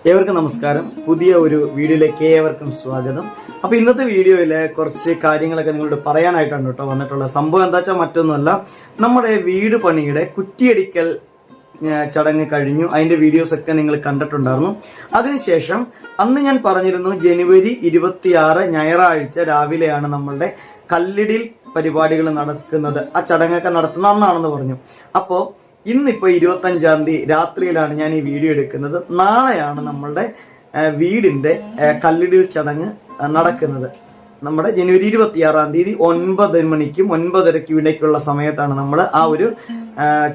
ഏവർക്കും നമസ്കാരം. പുതിയ ഒരു വീഡിയോയിലേക്ക് ഏവർക്കും സ്വാഗതം. അപ്പോൾ ഇന്നത്തെ വീഡിയോയിൽ കുറച്ച് കാര്യങ്ങളൊക്കെ നിങ്ങളോട് പറയാനായിട്ടാണ് കേട്ടോ വന്നിട്ടുള്ളത്. സംഭവം എന്താ വെച്ചാൽ മറ്റൊന്നുമല്ല, നമ്മുടെ വീട് പണിയുടെ കുറ്റിയടിക്കൽ ചടങ്ങ് കഴിഞ്ഞു. അതിൻ്റെ വീഡിയോസൊക്കെ നിങ്ങൾ കണ്ടിട്ടുണ്ടായിരുന്നു. അതിനുശേഷം അന്ന് ഞാൻ പറഞ്ഞിരുന്നു ജനുവരി 26 ഞായറാഴ്ച രാവിലെയാണ് നമ്മളുടെ കല്ലിടിൽ പരിപാടികൾ നടക്കുന്നത്, ആ ചടങ്ങൊക്കെ നടത്തുന്ന അന്നാണെന്ന് പറഞ്ഞു. അപ്പോൾ ഇന്നിപ്പോൾ 25-ാം തീയതി രാത്രിയിലാണ് ഞാൻ ഈ വീഡിയോ എടുക്കുന്നത്. നാളെയാണ് നമ്മളുടെ വീടിൻ്റെ കല്ലിടിൽ ചടങ്ങ് നടക്കുന്നത്. നമ്മുടെ ജനുവരി 26-ാം തീയതി 9 മണിക്കും 9:30ക്കും ഇടയ്ക്കുള്ള സമയത്താണ് നമ്മൾ ആ ഒരു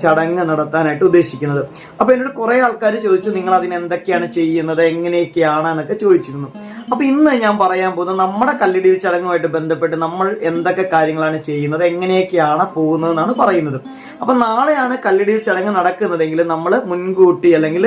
ചടങ്ങ് നടത്താനായിട്ട് ഉദ്ദേശിക്കുന്നത്. അപ്പോൾ എന്നോട് കുറേ ആൾക്കാർ ചോദിച്ചു, നിങ്ങൾ അതിന് എന്തൊക്കെയാണ് ചെയ്യുന്നത്, എങ്ങനെയൊക്കെയാണ് എന്നൊക്കെ ചോദിച്ചിരുന്നു. അപ്പോൾ ഇന്ന് ഞാൻ പറയാൻ പോകുന്നത് നമ്മുടെ കല്ലിടിൽ ചടങ്ങുമായിട്ട് ബന്ധപ്പെട്ട് നമ്മൾ എന്തൊക്കെ കാര്യങ്ങളാണ് ചെയ്യുന്നത്, എങ്ങനെയൊക്കെയാണ് പോകുന്നതെന്നാണ് പറയുന്നത്. അപ്പം നാളെയാണ് കല്ലിടിൽ ചടങ്ങ് നടക്കുന്നതെങ്കിൽ നമ്മൾ മുൻകൂട്ടി അല്ലെങ്കിൽ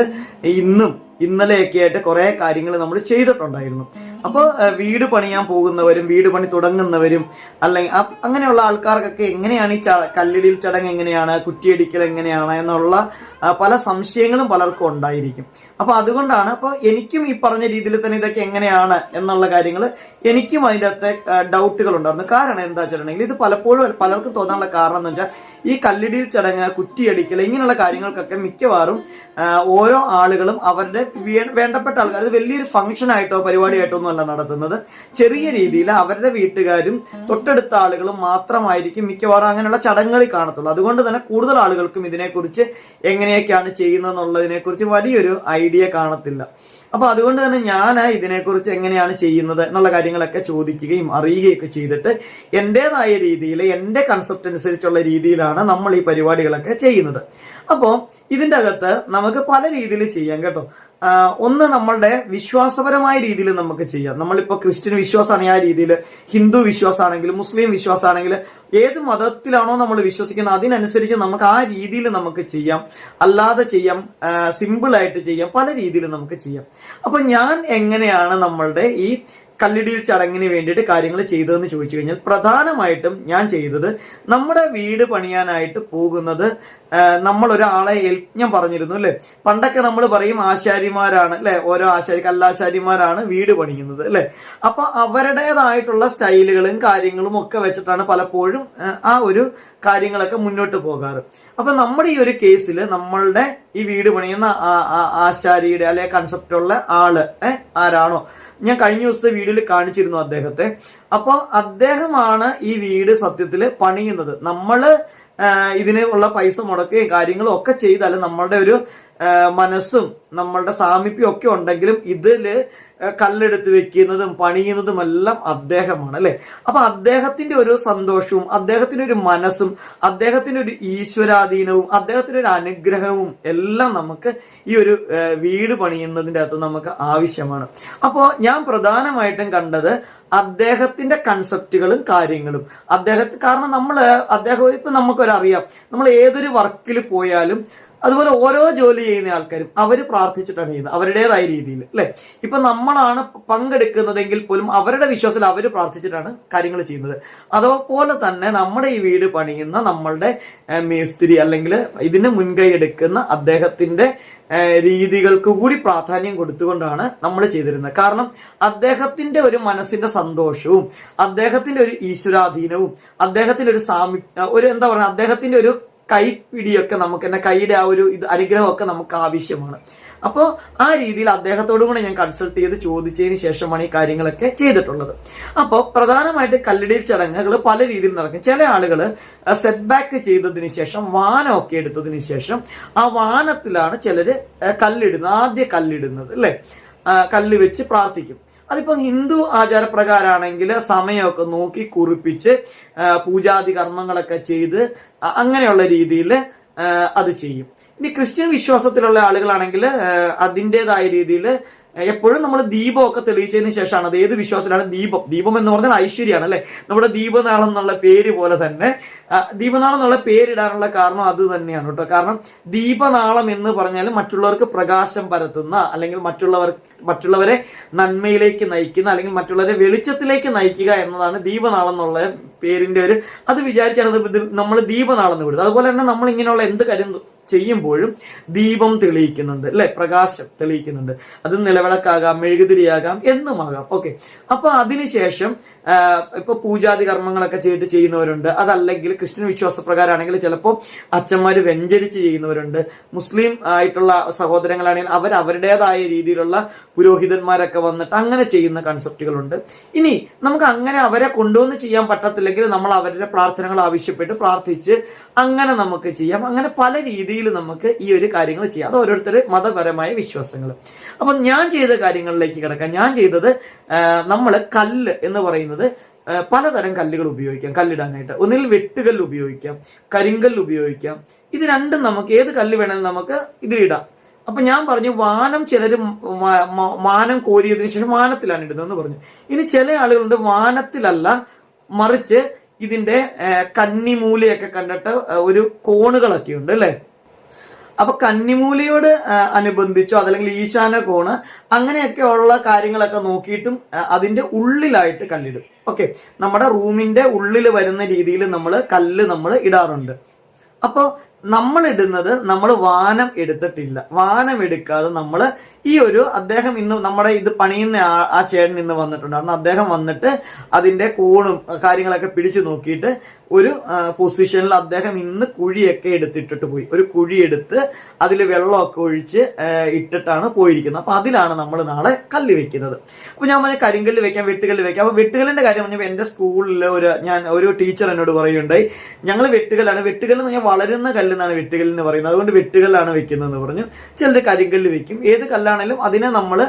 ഇന്നലെയൊക്കെ ആയിട്ട് കുറേ കാര്യങ്ങൾ നമ്മൾ ചെയ്തിട്ടുണ്ടായിരുന്നു. അപ്പോൾ വീട് പണിയാൻ പോകുന്നവരും വീട് പണി തുടങ്ങുന്നവരും അല്ലെങ്കിൽ അങ്ങനെയുള്ള ആൾക്കാർക്കൊക്കെ എങ്ങനെയാണ് ഈ കല്ലിടിൽ ചടങ്ങ് എങ്ങനെയാണ്, കുറ്റിയടിക്കൽ എങ്ങനെയാണ് എന്നുള്ള പല സംശയങ്ങളും പലർക്കും ഉണ്ടായിരിക്കും. അപ്പോൾ അതുകൊണ്ടാണ് എനിക്കും ഈ പറഞ്ഞ രീതിയിൽ തന്നെ ഇതൊക്കെ എങ്ങനെയാണ് എന്നുള്ള കാര്യങ്ങൾ എനിക്കും അതിൻ്റെ അകത്തെ ഡൗട്ടുകൾ ഉണ്ടായിരുന്നു. കാരണം എന്താ വെച്ചിട്ടുണ്ടെങ്കിൽ ഇത് പലപ്പോഴും പലർക്കും തോന്നാനുള്ള കാരണം എന്ന് വെച്ചാൽ ഈ കല്ലിടിൽ ചടങ്ങ്, കുറ്റിയടിക്കൽ ഇങ്ങനെയുള്ള കാര്യങ്ങൾക്കൊക്കെ മിക്കവാറും ഓരോ ആളുകളും അവരുടെ വേണ്ടപ്പെട്ട ആൾക്കാർ, അത് വലിയൊരു ഫംഗ്ഷൻ ആയിട്ടോ പരിപാടിയായിട്ടോ ഒന്നും അല്ല നടത്തുന്നത്. ചെറിയ രീതിയിൽ അവരുടെ വീട്ടുകാരും തൊട്ടടുത്ത ആളുകളും മാത്രമായിരിക്കും മിക്കവാറും അങ്ങനെയുള്ള ചടങ്ങുകളിൽ കാണത്തുള്ളൂ. അതുകൊണ്ട് തന്നെ കൂടുതൽ ആളുകൾക്കും ഇതിനെക്കുറിച്ച് എങ്ങനെയൊക്കെയാണ് ചെയ്യുന്നതെന്നുള്ളതിനെക്കുറിച്ച് വലിയൊരു ഐഡിയ കാണത്തില്ല. അപ്പോൾ അതുകൊണ്ട് തന്നെ ഞാൻ ഇതിനെക്കുറിച്ച് എങ്ങനെയാണ് ചെയ്യുന്നത് എന്നുള്ള കാര്യങ്ങളൊക്കെ ചോദിക്കുകയും അറിയുകയൊക്കെ ചെയ്തിട്ട് എൻ്റെതായ രീതിയിൽ എൻ്റെ കൺസെപ്റ്റ് അനുസരിച്ചുള്ള രീതിയിലാണ് നമ്മൾ ഈ പരിപാടികളൊക്കെ ചെയ്യുന്നത്. അപ്പോൾ ഇതിൻ്റെ അകത്ത് നമുക്ക് പല രീതിയിൽ ചെയ്യാം കേട്ടോ. ഒന്ന്, നമ്മളുടെ വിശ്വാസപരമായ രീതിയിൽ നമുക്ക് ചെയ്യാം. നമ്മളിപ്പോൾ ക്രിസ്ത്യൻ വിശ്വാസമാണെങ്കിൽ ആ രീതിയിൽ, ഹിന്ദു വിശ്വാസമാണെങ്കിലും മുസ്ലിം വിശ്വാസമാണെങ്കിലും ഏത് മതത്തിലാണോ നമ്മൾ വിശ്വസിക്കുന്നത് അതിനനുസരിച്ച് നമുക്ക് ആ രീതിയിൽ നമുക്ക് ചെയ്യാം. അല്ലാതെ ചെയ്യാം, സിമ്പിളായിട്ട് ചെയ്യാം, പല രീതിയിൽ നമുക്ക് ചെയ്യാം. അപ്പം ഞാൻ എങ്ങനെയാണ് നമ്മളുടെ ഈ കല്ലിടിൽ ചടങ്ങിന് വേണ്ടിയിട്ട് കാര്യങ്ങൾ ചെയ്തതെന്ന് ചോദിച്ചു കഴിഞ്ഞാൽ, പ്രധാനമായിട്ടും ഞാൻ ചെയ്തത്, നമ്മുടെ വീട് പണിയാനായിട്ട് പോകുന്നത് നമ്മളൊരാളെ ഞാൻ പറഞ്ഞിരുന്നു അല്ലേ, പണ്ടൊക്കെ നമ്മൾ പറയും ആശാരിമാരാണ് അല്ലെ, ഓരോ കല്ലാശാരിമാരാണ് വീട് പണിയുന്നത് അല്ലെ. അപ്പൊ അവരുടേതായിട്ടുള്ള സ്റ്റൈലുകളും കാര്യങ്ങളും ഒക്കെ വെച്ചിട്ടാണ് പലപ്പോഴും ആ ഒരു കാര്യങ്ങളൊക്കെ മുന്നോട്ട് പോകാറ്. അപ്പൊ നമ്മുടെ ഈ ഒരു കേസിൽ നമ്മളുടെ ഈ വീട് പണിയുന്ന ആശാരിയുടെ അല്ലെ കൺസെപ്റ്റുള്ള ആള് ആരാണോ, ഞാൻ കഴിഞ്ഞ ദിവസത്തെ വീഡിയോയിൽ കാണിച്ചിരുന്നു അദ്ദേഹത്തെ. അപ്പോൾ അദ്ദേഹമാണ് ഈ വീട് സത്യത്തിൽ പണിയുന്നത്. നമ്മള് ഇതിന് ഉള്ള പൈസ മുടക്കുകയും കാര്യങ്ങളും ഒക്കെ ചെയ്താലും നമ്മളുടെ ഒരു മനസ്സും നമ്മളുടെ സാമീപ്യം ഒക്കെ ഉണ്ടെങ്കിലും ഇതില് കല്ലെടുത്ത് വെക്കുന്നതും പണിയുന്നതും എല്ലാം അദ്ദേഹമാണ് അല്ലെ. അപ്പൊ അദ്ദേഹത്തിന്റെ ഒരു സന്തോഷവും അദ്ദേഹത്തിന്റെ ഒരു മനസ്സും അദ്ദേഹത്തിന്റെ ഒരു ഈശ്വരാധീനവും അദ്ദേഹത്തിന്റെ ഒരു അനുഗ്രഹവും എല്ലാം നമുക്ക് ഈ ഒരു വീട് പണിയുന്നതിൻ്റെ അകത്ത് നമുക്ക് ആവശ്യമാണ്. അപ്പോൾ ഞാൻ പ്രധാനമായിട്ടും കണ്ടത് അദ്ദേഹത്തിന്റെ കൺസെപ്റ്റുകളും കാര്യങ്ങളും കാരണം അദ്ദേഹം ഇപ്പൊ നമുക്കൊരറിയാം, നമ്മൾ ഏതൊരു വർക്കിൽ പോയാലും അതുപോലെ ഓരോ ജോലി ചെയ്യുന്ന ആൾക്കാരും അവർ പ്രാർത്ഥിച്ചിട്ടാണ് ചെയ്യുന്നത് അവരുടേതായ രീതിയിൽ അല്ലെ. ഇപ്പൊ നമ്മളാണ് പങ്കെടുക്കുന്നതെങ്കിൽ പോലും അവരുടെ വിശ്വാസത്തിൽ അവർ പ്രാർത്ഥിച്ചിട്ടാണ് കാര്യങ്ങൾ ചെയ്യുന്നത്. അതുപോലെ തന്നെ നമ്മുടെ ഈ വീട് പണിയുന്ന നമ്മളുടെ മേസ്തിരി അല്ലെങ്കിൽ ഇതിന് മുൻകൈ എടുക്കുന്ന അദ്ദേഹത്തിന്റെ രീതികൾക്ക് കൂടി പ്രാധാന്യം കൊടുത്തുകൊണ്ടാണ് നമ്മൾ ചെയ്തിരുന്നത്. കാരണം അദ്ദേഹത്തിന്റെ ഒരു മനസ്സിന്റെ സന്തോഷവും അദ്ദേഹത്തിന്റെ ഒരു ഈശ്വരാധീനവും അദ്ദേഹത്തിന്റെ ഒരു എന്താ പറയുക, അദ്ദേഹത്തിന്റെ ഒരു കൈപ്പിടിയൊക്കെ നമുക്ക് തന്നെ, കൈയുടെ ആ ഒരു അനുഗ്രഹമൊക്കെ നമുക്ക് ആവശ്യമാണ്. അപ്പോൾ ആ രീതിയിൽ അദ്ദേഹത്തോടു കൂടെ ഞാൻ കൺസൾട്ട് ചെയ്ത് ചോദിച്ചതിന് ശേഷമാണ് ഈ കാര്യങ്ങളൊക്കെ ചെയ്തിട്ടുള്ളത്. അപ്പോൾ പ്രധാനമായിട്ട് കല്ലിടിൽ ചടങ്ങുകൾ പല രീതിയിൽ നടക്കും. ചില ആളുകൾ സെറ്റ് ബാക്ക് ചെയ്തതിന് ശേഷം വാനമൊക്കെ എടുത്തതിന് ശേഷം ആ വാനത്തിലാണ് ചിലര് ആദ്യ കല്ലിടുന്നത് അല്ലെ, കല്ല് വെച്ച് പ്രാർത്ഥിക്കും. അതിപ്പോൾ ഹിന്ദു ആചാരപ്രകാരമാണെങ്കിൽ സമയമൊക്കെ നോക്കി കുറിപ്പിച്ച് പൂജാതി കർമ്മങ്ങളൊക്കെ ചെയ്ത് അങ്ങനെയുള്ള രീതിയിൽ അത് ചെയ്യും. ഇനി ക്രിസ്ത്യൻ വിശ്വാസത്തിലുള്ള ആളുകളാണെങ്കിൽ അതിൻ്റെതായ രീതിയിൽ എപ്പോഴും നമ്മൾ ദീപമൊക്കെ തെളിയിച്ചതിന് ശേഷമാണ്. അത് ഏത് വിശ്വാസത്തിലാണ് ദീപം എന്ന് പറഞ്ഞാൽ ഐശ്വര്യമാണ് അല്ലെ. നമ്മുടെ ദീപനാളം എന്നുള്ള പേര് പോലെ തന്നെ ദീപനാളം എന്നുള്ള പേരിടാനുള്ള കാരണം അത് തന്നെയാണ് കേട്ടോ. കാരണം ദീപനാളം എന്ന് പറഞ്ഞാൽ മറ്റുള്ളവർക്ക് പ്രകാശം പരത്തുന്ന അല്ലെങ്കിൽ മറ്റുള്ളവരെ നന്മയിലേക്ക് നയിക്കുന്ന അല്ലെങ്കിൽ മറ്റുള്ളവരെ വെളിച്ചത്തിലേക്ക് നയിക്കുക എന്നതാണ് ദീപനാളം എന്നുള്ള പേരിന്റെ അത് വിചാരിച്ചാണ് നമ്മൾ ദീപനാളം എന്ന് വിടുന്നത്. അതുപോലെ തന്നെ നമ്മൾ ഇങ്ങനെയുള്ള എന്ത് കാര്യം ചെയ്യുമ്പോഴും ദീപം തെളിയിക്കുന്നുണ്ട് അല്ലെ, പ്രകാശം തെളിയിക്കുന്നുണ്ട്. അത് നിലവിളക്കാകാം, മെഴുകുതിരിയാകാം, എന്നുമാകാം. ഓക്കെ, അപ്പൊ അതിനുശേഷം ഇപ്പൊ പൂജാതി കർമ്മങ്ങളൊക്കെ ചെയ്തിട്ട് ചെയ്യുന്നവരുണ്ട്. അതല്ലെങ്കിൽ ക്രിസ്ത്യൻ വിശ്വാസപ്രകാരമാണെങ്കിൽ ചിലപ്പോൾ അച്ഛന്മാര് വെഞ്ചരിച്ച് ചെയ്യുന്നവരുണ്ട്. മുസ്ലിം ആയിട്ടുള്ള സഹോദരങ്ങളാണെങ്കിൽ അവർ അവരുടേതായ രീതിയിലുള്ള പുരോഹിതന്മാരൊക്കെ വന്നിട്ട് അങ്ങനെ ചെയ്യുന്ന കൺസെപ്റ്റുകളുണ്ട്. ഇനി നമുക്ക് അങ്ങനെ അവരെ കൊണ്ടുവന്ന് ചെയ്യാൻ പറ്റത്തില്ലെങ്കിൽ നമ്മൾ അവരുടെ പ്രാർത്ഥനകൾ ആവശ്യപ്പെട്ട് പ്രാർത്ഥിച്ച് അങ്ങനെ നമുക്ക് ചെയ്യാം. അങ്ങനെ പല രീതിയിൽ നമുക്ക് ഈ ഒരു കാര്യങ്ങൾ ചെയ്യാം. അത് ഓരോരുത്തർ മതപരമായ വിശ്വാസങ്ങൾ. അപ്പം ഞാൻ ചെയ്ത കാര്യങ്ങളിലേക്ക് കിടക്കാം. ഞാൻ ചെയ്തത്, നമ്മൾ കല്ല് എന്ന് പറയുന്നത് പലതരം കല്ലുകൾ ഉപയോഗിക്കാം കല്ലിടാനായിട്ട്. ഒന്നിൽ വെട്ടുകല്ല് ഉപയോഗിക്കാം, കരിങ്കല്ല് ഉപയോഗിക്കാം. ഇത് രണ്ടും നമുക്ക് ഏത് കല്ല് വേണമെങ്കിലും നമുക്ക് ഇതിലിടാം. അപ്പൊ ഞാൻ പറഞ്ഞു, വാനം ചിലർ മാനം കോരിയതിനു ശേഷം വാനത്തിലാണ് ഇടുന്നതെന്ന് പറഞ്ഞു. ഇനി ചില ആളുകളുണ്ട് വാനത്തിലല്ല, മറിച്ച് ഇതിന്റെ കന്നിമൂലയൊക്കെ കണ്ടിട്ട് ഒരു കോണുകളൊക്കെ ഉണ്ട് അല്ലെ. അപ്പൊ കന്നിമൂലയോട് അനുബന്ധിച്ചോ അതല്ലെങ്കിൽ ഈശാന കോണ് അങ്ങനെയൊക്കെ ഉള്ള കാര്യങ്ങളൊക്കെ നോക്കിയിട്ടും അതിന്റെ ഉള്ളിലായിട്ട് കല്ലിടും. ഓക്കെ, നമ്മുടെ റൂമിന്റെ ഉള്ളിൽ വരുന്ന രീതിയിൽ നമ്മൾ കല്ല് നമ്മൾ ഇടാറുണ്ട്. അപ്പോൾ നമ്മൾ ഇടുന്നത്, നമ്മൾ വാനം എടുത്തിട്ടില്ല. വാനം എടുക്കാതെ നമ്മൾ ഈ ഒരു അദ്ദേഹം ഇന്ന് നമ്മുടെ ഇത് പണിയുന്ന ആ ചേട്ടൻ ഇന്ന് വന്നിട്ടുണ്ടായിരുന്നു. അദ്ദേഹം വന്നിട്ട് അതിന്റെ കോണും കാര്യങ്ങളൊക്കെ പിടിച്ചു നോക്കിയിട്ട് ഒരു പൊസിഷനിൽ അദ്ദേഹം ഇന്ന് കുഴിയൊക്കെ എടുത്തിട്ടിട്ട് പോയി. ഒരു കുഴി എടുത്ത് അതിൽ വെള്ളമൊക്കെ ഒഴിച്ച് ഇട്ടിട്ടാണ് പോയിരിക്കുന്നത്. അപ്പൊ അതിലാണ് നമ്മൾ നാളെ കല്ല് വെക്കുന്നത്. അപ്പൊ ഞാൻ പറഞ്ഞ കരിങ്കല്ല് വെക്കാം, വെട്ടുകല്ല് വെക്കാം. അപ്പൊ വെട്ടുകല്ലിന്റെ കാര്യം പറഞ്ഞപ്പോൾ എന്റെ സ്കൂളിൽ ഒരു ടീച്ചർ എന്നോട് പറയുണ്ടായി, ഞങ്ങൾ വെട്ടുകല്ലാണ്, വെട്ടുകല്ല് എന്ന് പറഞ്ഞാൽ വളരുന്ന കല്ലെന്നാണ് വെട്ടുകല്ലിന് പറയുന്നത്, അതുകൊണ്ട് വെട്ടുകല്ലാണ് വെക്കുന്നതെന്ന് പറഞ്ഞു. ചിലർ കരിങ്കല്ല് വെക്കും. ഏത് കല്ലാണെങ്കിലും അതിനെ നമ്മൾ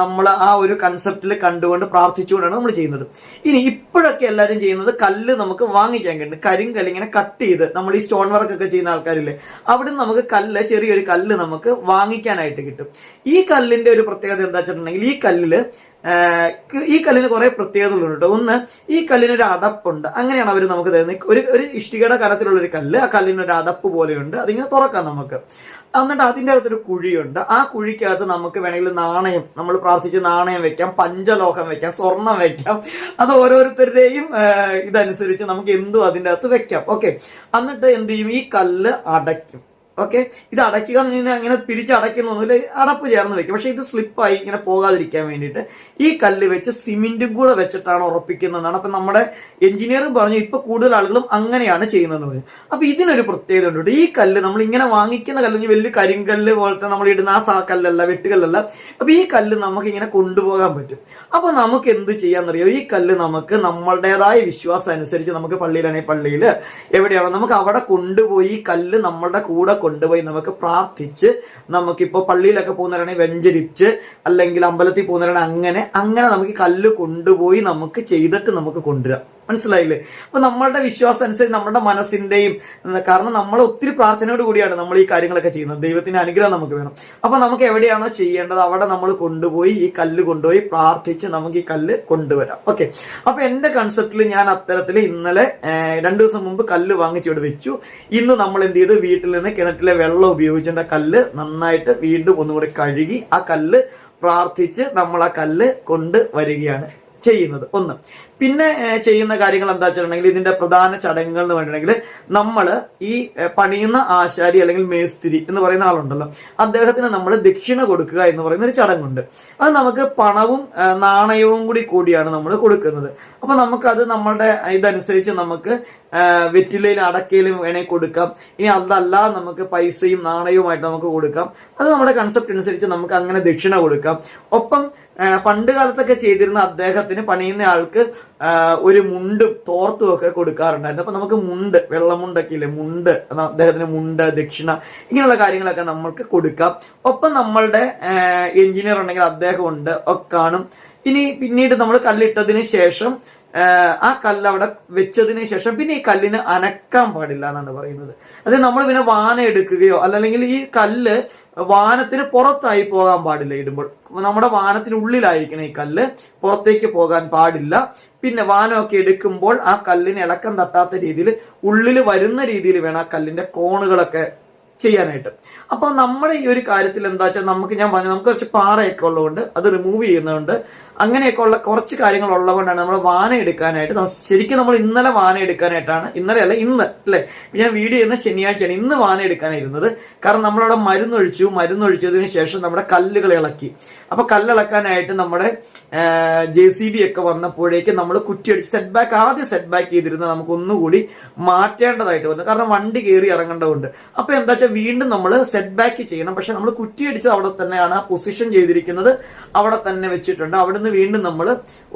നമ്മൾ ആ ഒരു കൺസെപ്റ്റിൽ കണ്ടുകൊണ്ട് പ്രാർത്ഥിച്ചുകൊണ്ടാണ് നമ്മൾ ചെയ്യുന്നത്. ഇനി ഇപ്പോഴൊക്കെ എല്ലാവരും ചെയ്യുന്നത് കല്ല് നമുക്ക് വാങ്ങിക്കാൻ കിട്ടും. കരിങ്കല്ല് ഇങ്ങനെ കട്ട് ചെയ്ത് നമ്മൾ ഈ സ്റ്റോൺ വർക്ക് ഒക്കെ ചെയ്യുന്ന ആൾക്കാരില്ലേ, അവിടെ നമുക്ക് കല്ല്, ചെറിയൊരു കല്ല് നമുക്ക് വാങ്ങിക്കാനായിട്ട് കിട്ടും. ഈ കല്ലിന്റെ ഒരു പ്രത്യേകത എന്താ വെച്ചിട്ടുണ്ടെങ്കിൽ, ഈ കല്ലിന് കുറെ പ്രത്യേകതകളുണ്ട് കേട്ടോ. ഒന്ന്, ഈ കല്ലിനൊരു അടപ്പുണ്ട്. അങ്ങനെയാണ് അവർ നമുക്ക് തരുന്നത്. ഒരു ഇഷ്ടികയുടെ കനത്തിലുള്ള ഒരു കല്ല്, ആ കല്ലിനൊരു അടപ്പ് പോലെയുണ്ട്, അതിങ്ങനെ തുറക്കാം നമുക്ക്. എന്നിട്ട് അതിൻ്റെ അകത്തൊരു കുഴിയുണ്ട്. ആ കുഴിക്കകത്ത് നമുക്ക് വേണമെങ്കിൽ നാണയം, നമ്മൾ പ്രാർത്ഥിച്ച് നാണയം വെക്കാം, പഞ്ചലോഹം വെക്കാം, സ്വർണം വെക്കാം. അത് ഓരോരുത്തരുടെയും ഇതനുസരിച്ച് നമുക്ക് എന്തും അതിൻ്റെ അകത്ത് വെക്കാം. ഓക്കെ, എന്നിട്ട് എന്ത് ചെയ്യും, ഈ കല്ല് അടയ്ക്കും. ഓക്കെ, ഇത് അടയ്ക്കുക എന്ന് പറഞ്ഞാൽ അങ്ങനെ തിരിച്ചടയ്ക്കുന്നൊന്നുമില്ല, അടപ്പ് ചേർന്ന് വെക്കും. പക്ഷെ ഇത് സ്ലിപ്പായി ഇങ്ങനെ പോകാതിരിക്കാൻ വേണ്ടിയിട്ട് ഈ കല്ല് വെച്ച് സിമെന്റും കൂടെ വെച്ചിട്ടാണ് ഉറപ്പിക്കുന്നതാണ്. അപ്പൊ നമ്മുടെ എഞ്ചിനീയറും പറഞ്ഞു ഇപ്പൊ കൂടുതൽ ആളുകളും അങ്ങനെയാണ് ചെയ്യുന്നതെന്ന് പറഞ്ഞു. അപ്പൊ ഇതിനൊരു പ്രത്യേകത ഉണ്ട്. ഈ കല്ല് നമ്മൾ ഇങ്ങനെ വാങ്ങിക്കുന്ന കല്ല് വലിയ കരിങ്കല്ല് പോലത്തെ നമ്മൾ ഇടുന്ന ആ കല്ലല്ല, വെട്ടുകല്ലല്ല. അപ്പൊ ഈ കല്ല് നമുക്ക് ഇങ്ങനെ കൊണ്ടുപോകാൻ പറ്റും. അപ്പൊ നമുക്ക് എന്ത് ചെയ്യാന്നറിയോ, ഈ കല്ല് നമുക്ക് നമ്മളുടേതായ വിശ്വാസം അനുസരിച്ച് നമുക്ക് പള്ളിയിലാണെങ്കിൽ പള്ളിയിൽ എവിടെയാണോ നമുക്ക് അവിടെ കൊണ്ടുപോയി ഈ കല്ല് നമ്മളുടെ കൂടെ കൊണ്ടുപോയി നമുക്ക് പ്രാർത്ഥിച്ച്, നമുക്കിപ്പോ പള്ളിയിലൊക്കെ പോകുന്നവരാണെങ്കിൽ വെഞ്ചരിച്ച്, അല്ലെങ്കിൽ അമ്പലത്തിൽ പോകുന്നവരാണെങ്കിൽ അങ്ങനെ നമുക്ക് കല്ല് കൊണ്ടുപോയി നമുക്ക് ചെയ്തിട്ട് നമുക്ക് കൊണ്ടുവരാം. മനസ്സിലായില്ലേ? അപ്പൊ നമ്മളുടെ വിശ്വാസം അനുസരിച്ച് നമ്മുടെ മനസ്സിന്റെയും, കാരണം നമ്മൾ ഒത്തിരി പ്രാർത്ഥനയോട് കൂടിയാണ് നമ്മൾ ഈ കാര്യങ്ങളൊക്കെ ചെയ്യുന്നത്. ദൈവത്തിന്റെ അനുഗ്രഹം നമുക്ക് വേണം. അപ്പൊ നമുക്ക് എവിടെയാണോ ചെയ്യേണ്ടത് അവിടെ നമ്മൾ കൊണ്ടുപോയി ഈ കല്ല് കൊണ്ടുപോയി പ്രാർത്ഥിച്ച് നമുക്ക് ഈ കല്ല് കൊണ്ടുവരാം. ഓക്കെ, അപ്പൊ എന്റെ കൺസെപ്റ്റിൽ ഞാൻ അത്തരത്തിൽ ഇന്നലെ 2 ദിവസം മുമ്പ് കല്ല് വാങ്ങിച്ചിവിടെ വെച്ചു. ഇന്ന് നമ്മൾ എന്ത് ചെയ്തു, വീട്ടിൽ നിന്ന് കിണറ്റിലെ വെള്ളം ഉപയോഗിച്ചിട്ട് കല്ല് നന്നായിട്ട് വീണ്ടും ഒന്നുകൂടി കഴുകി ആ കല്ല് പ്രാർത്ഥിച്ച് നമ്മൾ ആ കല്ല് കൊണ്ടുവരികയാണ് ചെയ്യുന്നത്. ഒന്ന്, പിന്നെ ചെയ്യുന്ന കാര്യങ്ങൾ എന്താ വെച്ചിട്ടുണ്ടെങ്കിൽ, ഇതിന്റെ പ്രധാന ചടങ്ങുകൾ എന്ന് പറഞ്ഞിട്ടുണ്ടെങ്കിൽ, നമ്മൾ ഈ പണിയുന്ന ആശാരി അല്ലെങ്കിൽ മേസ്തിരി എന്ന് പറയുന്ന ആളുണ്ടല്ലോ, അദ്ദേഹത്തിന് നമ്മൾ ദക്ഷിണ കൊടുക്കുക എന്ന് പറയുന്ന ഒരു ചടങ്ങുണ്ട്. അത് നമുക്ക് പണവും നാണയവും കൂടിയാണ് നമ്മൾ കൊടുക്കുന്നത്. അപ്പൊ നമുക്കത് നമ്മളുടെ ഇതനുസരിച്ച് നമുക്ക് വെറ്റിലയിലും അടക്കയിലും വേണമെങ്കിൽ കൊടുക്കാം. ഇനി അതല്ല നമുക്ക് പൈസയും നാണയവുമായിട്ട് നമുക്ക് കൊടുക്കാം. അത് നമ്മുടെ കൺസെപ്റ്റ് അനുസരിച്ച് നമുക്ക് അങ്ങനെ ദക്ഷിണ കൊടുക്കാം. ഒപ്പം പണ്ട് കാലത്തൊക്കെ ചെയ്തിരുന്ന അദ്ദേഹത്തിന് പണിയുന്ന ആൾക്ക് ഒരു മുണ്ടും തോർത്തും ഒക്കെ കൊടുക്കാറുണ്ടായിരുന്നു. അപ്പൊ നമുക്ക് മുണ്ട്, വെള്ളമുണ്ടൊക്കെ ഇല്ലേ, മുണ്ട്, അദ്ദേഹത്തിന് മുണ്ട്, ദക്ഷിണ, ഇങ്ങനെയുള്ള കാര്യങ്ങളൊക്കെ നമ്മൾക്ക് കൊടുക്കാം. ഒപ്പം നമ്മളുടെ എഞ്ചിനീയർ ഉണ്ടെങ്കിൽ അദ്ദേഹം ഉണ്ട്, ഒക്കെ കാണും. ഇനി പിന്നീട് നമ്മൾ കല്ലിട്ടതിന് ശേഷം ആ കല്ല് അവിടെ വെച്ചതിന് ശേഷം പിന്നെ ഈ കല്ലിന് അനക്കാൻ പാടില്ല എന്നാണ് പറയുന്നത്. അത് നമ്മൾ പിന്നെ വാന എടുക്കുകയോ അല്ലെങ്കിൽ ഈ കല്ല് വാനത്തിന് പുറത്തായി പോകാൻ പാടില്ല. ഇടുമ്പോൾ നമ്മുടെ വാനത്തിനുള്ളിലായിരിക്കണം ഈ കല്ല്, പുറത്തേക്ക് പോകാൻ പാടില്ല. പിന്നെ വാനമൊക്കെ എടുക്കുമ്പോൾ ആ കല്ലിന് ഇളക്കം തട്ടാത്ത രീതിയിൽ ഉള്ളിൽ വരുന്ന രീതിയിൽ വേണം ആ കല്ലിന്റെ കോണുകളൊക്കെ ചെയ്യാനായിട്ട്. അപ്പൊ നമ്മുടെ ഈ ഒരു കാര്യത്തിൽ എന്താ വെച്ചാൽ ഞാൻ പറഞ്ഞു നമുക്ക് കുറച്ച് പാറയൊക്കെ ഉള്ളതുകൊണ്ട് അത് റിമൂവ് ചെയ്യുന്നതുകൊണ്ട് അങ്ങനെയൊക്കെ ഉള്ള കുറച്ച് കാര്യങ്ങൾ ഉള്ളതുകൊണ്ടാണ് നമ്മൾ വാന എടുക്കാനായിട്ട് ശരിക്കും നമ്മൾ ഇന്നലെ വാന എടുക്കാനായിട്ടാണ്, ഇന്നലെ അല്ല ഇന്ന് അല്ലേ, ഞാൻ വീഡിയോ ചെയ്യുന്ന ശനിയാഴ്ചയാണ്, ഇന്ന് വാന എടുക്കാനായിരുന്നത്. കാരണം നമ്മളവിടെ മരുന്നൊഴിച്ചതിന് ശേഷം നമ്മുടെ കല്ലുകൾ ഇളക്കി. അപ്പൊ കല്ലിളക്കാനായിട്ട് നമ്മുടെ JCB ഒക്കെ വന്നപ്പോഴേക്ക് നമ്മൾ കുറ്റിയടിച്ച് ആദ്യം സെറ്റ് ബാക്ക് ചെയ്തിരുന്ന നമുക്ക് ഒന്നുകൂടി മാറ്റേണ്ടതായിട്ട് വന്നു. കാരണം വണ്ടി കയറി ഇറങ്ങേണ്ടതുണ്ട്. അപ്പൊ എന്താ വെച്ചാൽ വീണ്ടും നമ്മൾ സെറ്റ് ബാക്ക് ചെയ്യണം. പക്ഷെ നമ്മൾ കുറ്റിയടിച്ച് അവിടെ തന്നെയാണ് ആ പൊസിഷൻ ചെയ്തിരിക്കുന്നത്, അവിടെ തന്നെ വെച്ചിട്ടുണ്ട്. അവിടുന്ന് വീണ്ടും നമ്മൾ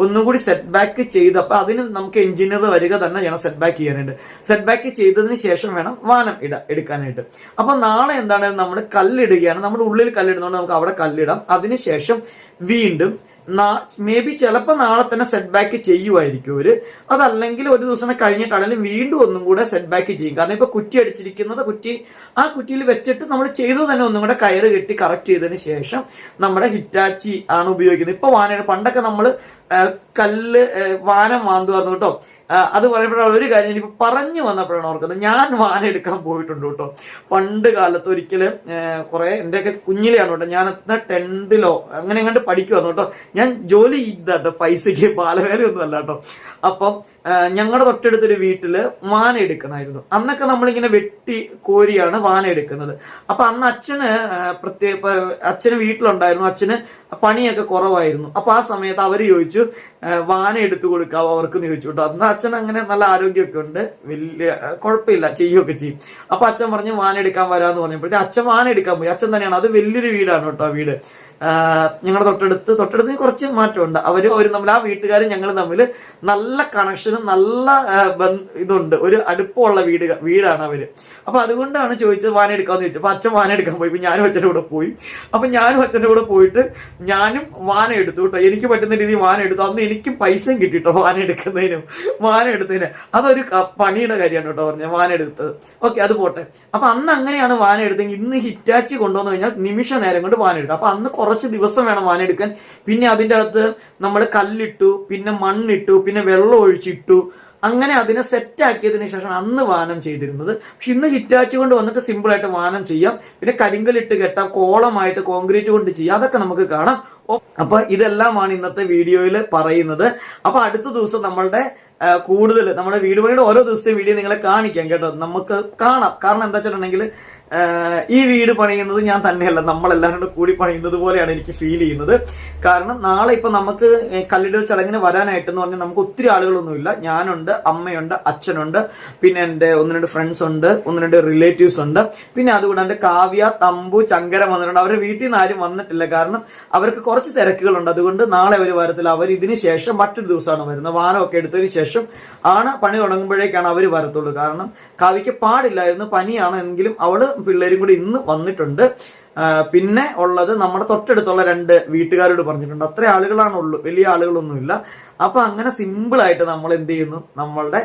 ഒന്നുകൂടി സെറ്റ് ബാക്ക് ചെയ്തപ്പോൾ അതിന് നമുക്ക് എഞ്ചിനീയർ വരിക തന്നെ ചെയ്യണം സെറ്റ് ബാക്ക് ചെയ്യാനായിട്ട്. സെറ്റ് ബാക്ക് ചെയ്തതിന് ശേഷം വേണം വാനം എടുക്കാനായിട്ട്. അപ്പൊ നാളെ എന്താണ്, നമ്മൾ കല്ലിടുകയാണ്. നമ്മുടെ ഉള്ളിൽ കല്ലിടുന്നതുകൊണ്ട് നമുക്ക് അവിടെ കല്ലിടാം. അതിനുശേഷം വീണ്ടും മേ ബി ചിലപ്പോൾ നാളെ തന്നെ സെറ്റ് ബാക്ക് ചെയ്യുമായിരിക്കും അവര്. അതല്ലെങ്കിൽ ഒരു ദിവസം കഴിഞ്ഞിട്ടാണെങ്കിലും വീണ്ടും ഒന്നും കൂടെ സെറ്റ് ബാക്ക് ചെയ്യും. കാരണം ഇപ്പൊ കുറ്റി അടിച്ചിരിക്കുന്നത് ആ കുറ്റിയിൽ വെച്ചിട്ട് നമ്മൾ ചെയ്തത് തന്നെ ഒന്നും കൂടെ കയറ് കെട്ടി കറക്റ്റ് ചെയ്തതിന് ശേഷം നമ്മുടെ ഹിറ്റാച്ചി ആണ് ഉപയോഗിക്കുന്നത്. ഇപ്പൊ വാനയുടെ പണ്ടൊക്കെ നമ്മൾ വാനം മാന്തുവായിരുന്നു കേട്ടോ. അത് പറയുമ്പോഴാണ് ഒരു കാര്യം ഇനിയിപ്പോൾ പറഞ്ഞു വന്നപ്പോഴാണ് ഓർക്കുന്നത്, ഞാൻ വാന എടുക്കാൻ പോയിട്ടുണ്ട് കേട്ടോ. പണ്ട് കാലത്ത് ഒരിക്കലും കുറെ എന്റെയൊക്കെ കുഞ്ഞിലെയാണ് കേട്ടോ, ഞാൻ 10th അങ്ങനെ എങ്ങാണ്ട് പഠിക്കുവായിരുന്നു കേട്ടോ. ഞാൻ ജോലി ചെയ്താട്ടോ, പൈസക്ക് ബാലവേലയൊന്നും അല്ല കേട്ടോ. അപ്പം ഞങ്ങളുടെ തൊട്ടടുത്തൊരു വീട്ടില് വാന എടുക്കണമായിരുന്നു. അന്നൊക്കെ നമ്മളിങ്ങനെ വെട്ടി കോരിയാണ് വാന എടുക്കുന്നത്. അപ്പൊ അന്ന് അച്ഛന് വീട്ടിലുണ്ടായിരുന്നു, അച്ഛന് പണിയൊക്കെ കുറവായിരുന്നു. അപ്പൊ ആ സമയത്ത് അവര് ചോദിച്ചു വാന എടുത്തു കൊടുക്കാവോ അവർക്കെന്ന് ചോദിച്ചു കേട്ടോ. അന്ന് അച്ഛൻ അങ്ങനെ നല്ല ആരോഗ്യമൊക്കെ ഉണ്ട്, വലിയ കുഴപ്പമില്ല, ചെയ്യുകയൊക്കെ ചെയ്യും. അപ്പൊ അച്ഛൻ പറഞ്ഞു വാന എടുക്കാൻ വരാന്ന് പറഞ്ഞപ്പോഴത്തെ അച്ഛൻ വാന എടുക്കാൻ പോയി. അച്ഛൻ തന്നെയാണ്, അത് വലിയൊരു വീടാണ് കേട്ടോ. ആ വീട് ഞങ്ങളുടെ തൊട്ടടുത്ത് കുറച്ച് മാറ്റമുണ്ട്. അവര് തമ്മിൽ, ആ വീട്ടുകാരും ഞങ്ങളും തമ്മിൽ നല്ല കണക്ഷനും നല്ല ഇതുണ്ട്, ഒരു അടുപ്പമുള്ള വീടാണ് അവര്. അപ്പൊ അതുകൊണ്ടാണ് ചോദിച്ചത് വാന എടുക്കാന്ന് ചോദിച്ചത്. അപ്പൊ അച്ഛൻ വാന എടുക്കാൻ പോയി. ഞാനും അച്ഛൻ്റെ കൂടെ പോയി. അപ്പൊ ഞാനും അച്ഛൻ്റെ കൂടെ പോയിട്ട് ഞാനും വാന എടുത്തു കേട്ടോ. എനിക്ക് പറ്റുന്ന രീതിയിൽ വാന എടുത്തു. അന്ന് എനിക്കും പൈസയും കിട്ടിട്ടോ വാന എടുക്കുന്നതിനും വാന എടുത്തതിന്. അതൊരു പണിയുടെ കാര്യമാണ് കേട്ടോ പറഞ്ഞത്, വാന എടുത്തത്. ഓക്കെ, അത് പോട്ടെ. അപ്പൊ അന്ന് അങ്ങനെയാണ് വാന എടുത്തെങ്കിൽ ഇന്ന് ഹിറ്റാച്ചി കൊണ്ടുവന്നു കഴിഞ്ഞാൽ നിമിഷ നേരം കൊണ്ട് വാന എടുക്കാം. അപ്പൊ അന്ന് കുറച്ച് ദിവസം വേണം വാന എടുക്കാൻ. പിന്നെ അതിൻ്റെ അകത്ത് നമ്മൾ കല്ലിട്ടു, പിന്നെ മണ്ണിട്ടു, പിന്നെ വെള്ളം ഒഴിച്ചിട്ടു, അങ്ങനെ അതിനെ സെറ്റ് ആക്കിയതിനു ശേഷം അന്ന് വാനം ചെയ്തിരുന്നത്. പക്ഷെ ഇന്ന് ഹിറ്റാച്ചി കൊണ്ട് വന്നിട്ട് സിമ്പിൾ ആയിട്ട് വാനം ചെയ്യാം. പിന്നെ കരിങ്കലിട്ട് കെട്ടാം, കോളമായിട്ട് കോൺക്രീറ്റ് കൊണ്ട് ചെയ്യാം, അതൊക്കെ നമുക്ക് കാണാം. അപ്പൊ ഇതെല്ലാമാണ് ഇന്നത്തെ വീഡിയോയിൽ പറയുന്നത്. അപ്പൊ അടുത്ത ദിവസം നമ്മളുടെ കൂടുതൽ നമ്മുടെ വീട് പണിയുടെ ഓരോ ദിവസത്തെ വീഡിയോ നിങ്ങളെ കാണിക്കാം കേട്ടോ, നമുക്ക് കാണാം. കാരണം എന്താ വെച്ചിട്ടുണ്ടെങ്കിൽ ഈ വീട് പണിയുന്നത് ഞാൻ തന്നെയല്ല, നമ്മളെല്ലാവരും കൂടി പണിയുന്നത് പോലെയാണ് എനിക്ക് ഫീൽ ചെയ്യുന്നത്. കാരണം നാളെ ഇപ്പൊ നമുക്ക് കല്ലിടൽ ചടങ്ങിന് വരാനായിട്ടെന്ന് പറഞ്ഞാൽ നമുക്ക് ഒത്തിരി ആളുകളൊന്നുമില്ല. ഞാനുണ്ട്, അമ്മയുണ്ട്, അച്ഛനുണ്ട്, പിന്നെ എൻ്റെ 1-2 ഫ്രണ്ട്സ് ഉണ്ട്, 1-2 റിലേറ്റീവ്സ് ഉണ്ട്. പിന്നെ അതുകൂടാണ്ട് കാവ്യ, തമ്പു, ചങ്കര വന്നിട്ടുണ്ട്. അവരുടെ വീട്ടിൽ നിന്ന് ആരും വന്നിട്ടില്ല, കാരണം അവർക്ക് കുറച്ച് തിരക്കുകളുണ്ട്. അതുകൊണ്ട് നാളെ അവർ വരത്തില്ല. അവർ ഇതിന് ശേഷം മറ്റൊരു ദിവസമാണ് വരുന്നത്. വാനമൊക്കെ എടുത്തതിന് ശേഷം ആണ് പണി തുടങ്ങുമ്പോഴേക്കാണ് അവർ വരത്തുള്ളൂ. കാരണം കാവ്യക്ക് പാടില്ലായിരുന്നു, പനിയാണ്. എങ്കിലും അവള് പിള്ളേരും കൂടി ഇന്ന് വന്നിട്ടുണ്ട്. പിന്നെ ഉള്ളത് നമ്മുടെ തൊട്ടടുത്തുള്ള 2 വീട്ടുകാരോട് പറഞ്ഞിട്ടുണ്ട്. അത്ര ആളുകളാണുള്ളൂ, വലിയ ആളുകളൊന്നുമില്ല. അപ്പൊ അങ്ങനെ സിമ്പിളായിട്ട് നമ്മൾ എന്ത് ചെയ്യുന്നു, നമ്മളുടെ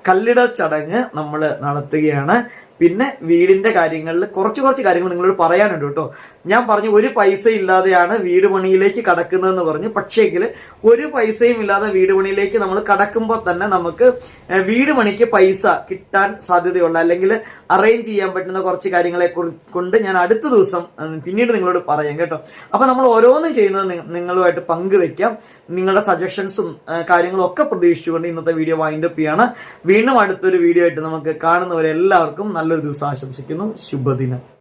കല്ലിടൽ ചടങ്ങ് നമ്മൾ നടത്തുകയാണ്. പിന്നെ വീടിന്റെ കാര്യങ്ങളിൽ കുറച്ച് കാര്യങ്ങൾ നിങ്ങളോട് പറയാനുണ്ട് കേട്ടോ. ഞാൻ പറഞ്ഞു ഒരു പൈസ ഇല്ലാതെയാണ് വീട് പണിയിലേക്ക് കടക്കുന്നതെന്ന് പറഞ്ഞു. പക്ഷേങ്കിൽ ഒരു പൈസയും ഇല്ലാതെ വീട് പണിയിലേക്ക് നമ്മൾ കടക്കുമ്പോൾ തന്നെ നമുക്ക് വീട് പണിക്ക് പൈസ കിട്ടാൻ സാധ്യതയുള്ള, അല്ലെങ്കിൽ അറേഞ്ച് ചെയ്യാൻ പറ്റുന്ന കുറച്ച് കാര്യങ്ങളെ കൊണ്ട് ഞാൻ അടുത്ത ദിവസം പിന്നീട് നിങ്ങളോട് പറയാം കേട്ടോ. അപ്പൊ നമ്മൾ ഓരോന്നും ചെയ്യുന്നത് നിങ്ങളുമായിട്ട് പങ്കുവെക്കാം. നിങ്ങളുടെ സജഷൻസും കാര്യങ്ങളും ഒക്കെ പ്രതീക്ഷിച്ചുകൊണ്ട് ഇന്നത്തെ വീഡിയോ വൈൻഡപ്പ് ചെയ്യാണ്. വീണ്ടും അടുത്തൊരു വീഡിയോ ആയിട്ട് നമുക്ക് കാണുന്നവരെല്ലാവർക്കും നല്ലൊരു ദിവസം ആശംസിക്കുന്നു. ശുഭദിനം.